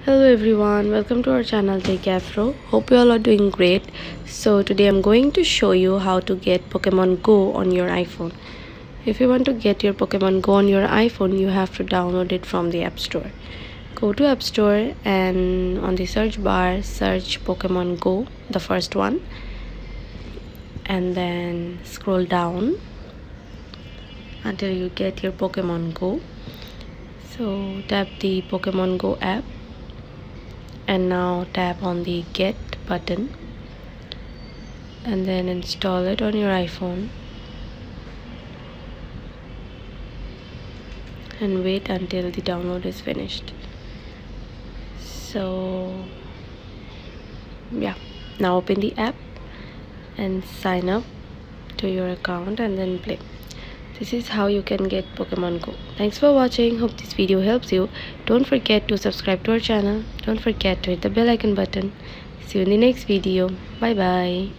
Hello everyone, welcome to our channel Take Afro. Hope you all are doing great. So today I'm going to show you how to get Pokemon Go on your iPhone. If you want to get your Pokemon Go on your iPhone, you have to download it from the App Store. Go to App Store and on the search bar search Pokemon Go, the first one, and then scroll down until you get your Pokemon Go. So tap the Pokemon Go app and now tap on the get button and then install it on your iPhone and wait until the download is finished. So yeah, now open the app and sign up to your account and then play. This is how you can get Pokemon Go. Thanks for watching. Hope this video helps you. Don't forget to subscribe to our channel. Don't forget to hit the bell icon button. See you in the next video. Bye bye.